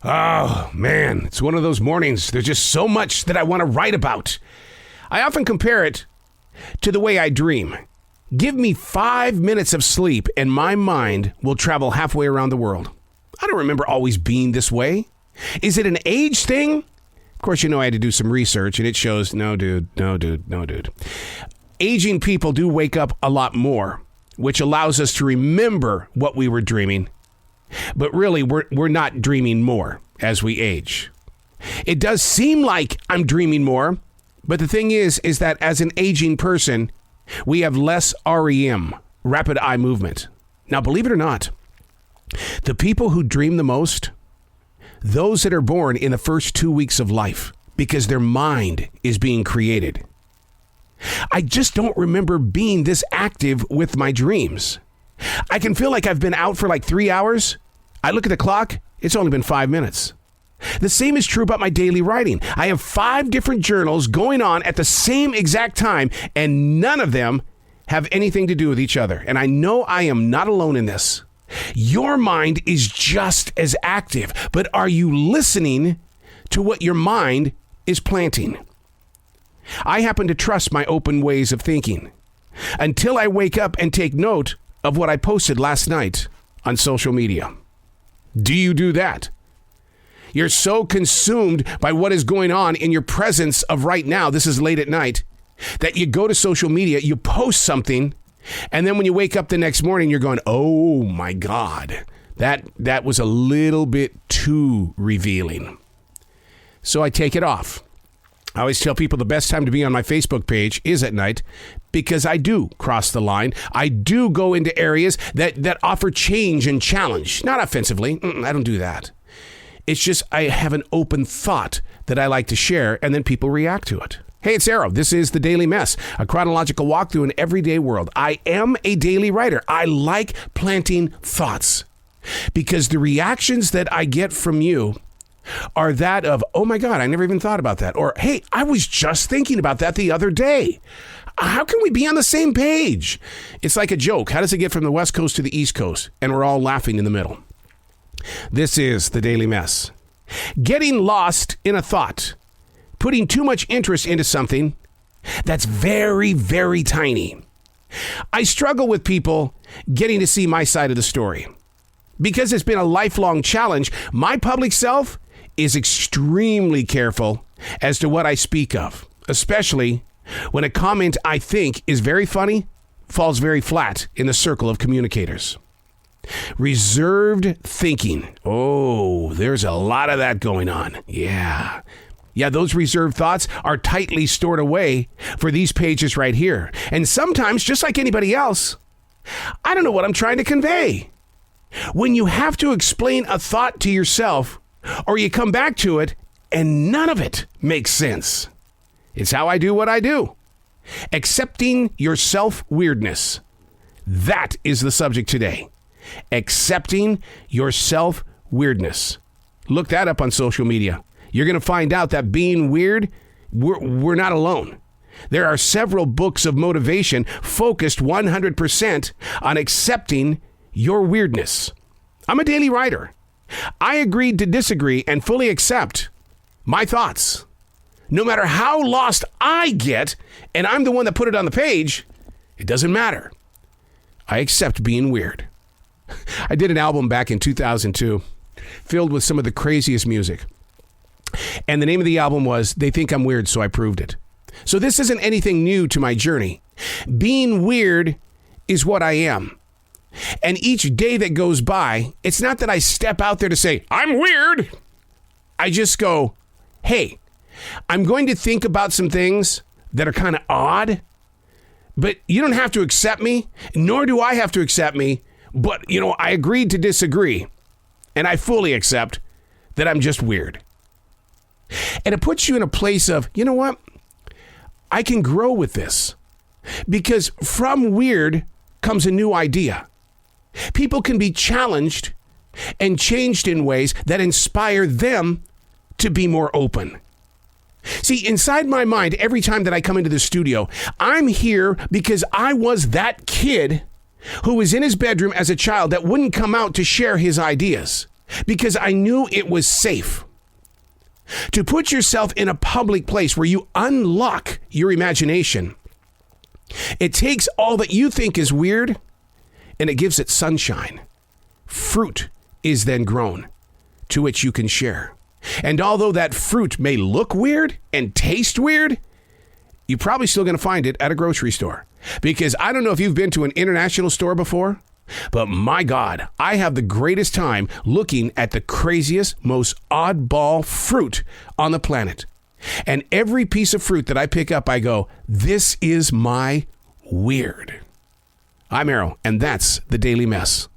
Oh, man, it's one of those mornings. There's just so much that I want to write about. I often compare it to the way I dream. Give me 5 minutes of sleep and my mind will travel halfway around the world. I don't remember always being this way. Is it an age thing? Of course, I had to do some research and it shows, no, dude. Aging people do wake up a lot more, which allows us to remember what we were dreaming. But really, we're not dreaming more as we age. It does seem like I'm dreaming more, but the thing is that as an aging person, we have less REM, rapid eye movement. Now, believe it or not, the people who dream the most, those that are born in the first 2 weeks of life, because their mind is being created. I just don't remember being this active with my dreams. I can feel like I've been out for like 3 hours. I look at the clock, it's only been 5 minutes. The same is true about my daily writing. I have 5 different journals going on at the same exact time, and none of them have anything to do with each other. And I know I am not alone in this. Your mind is just as active, but are you listening to what your mind is planting? I happen to trust my open ways of thinking until I wake up and take note of what I posted last night on social media. Do you do that? You're so consumed by what is going on in your presence of right now, this is late at night, that you go to social media, you post something, and then when you wake up the next morning, you're going, oh my God, that was a little bit too revealing. So I take it off. I always tell people the best time to be on my Facebook page is at night because I do cross the line. I do go into areas that offer change and challenge. Not offensively. I don't do that. It's just I have an open thought that I like to share and then people react to it. Hey, it's Arrow. This is The Daily Mess, a chronological walk through an everyday world. I am a daily writer. I like planting thoughts because the reactions that I get from you are that of, oh my God, I never even thought about that. Or, hey, I was just thinking about that the other day. How can we be on the same page? It's like a joke. How does it get from the West Coast to the East Coast? And we're all laughing in the middle. This is The Daily Mess. Getting lost in a thought. Putting too much interest into something that's very, very tiny. I struggle with people getting to see my side of the story. Because it's been a lifelong challenge, my public self is extremely careful as to what I speak of, especially when a comment I think is very funny falls very flat in the circle of communicators. Reserved thinking. Oh, there's a lot of that going on. Yeah, those reserved thoughts are tightly stored away for these pages right here. And sometimes, just like anybody else, I don't know what I'm trying to convey. When you have to explain a thought to yourself, or you come back to it, and none of it makes sense. It's how I do what I do. Accepting your self-weirdness. That is the subject today. Accepting your self-weirdness. Look that up on social media. You're going to find out that being weird, we're not alone. There are several books of motivation focused 100% on accepting your weirdness. I'm a daily writer. I agreed to disagree and fully accept my thoughts. No matter how lost I get, and I'm the one that put it on the page, it doesn't matter. I accept being weird. I did an album back in 2002 filled with some of the craziest music. And the name of the album was They Think I'm Weird, So I Proved It. So this isn't anything new to my journey. Being weird is what I am. And each day that goes by, it's not that I step out there to say, I'm weird. I just go, hey, I'm going to think about some things that are kind of odd, but you don't have to accept me, nor do I have to accept me. But, I agreed to disagree, and I fully accept that I'm just weird. And it puts you in a place of, you know what? I can grow with this because from weird comes a new idea. People can be challenged and changed in ways that inspire them to be more open. See, inside my mind, every time that I come into the studio, I'm here because I was that kid who was in his bedroom as a child that wouldn't come out to share his ideas. because I knew it was safe. To put yourself in a public place where you unlock your imagination, it takes all that you think is weird and it gives it sunshine. Fruit is then grown to which you can share. And although that fruit may look weird and taste weird, you're probably still going to find it at a grocery store. Because I don't know if you've been to an international store before, but my God, I have the greatest time looking at the craziest, most oddball fruit on the planet. And every piece of fruit that I pick up, I go, this is my weird. I'm Errol, and that's the Daily Mess.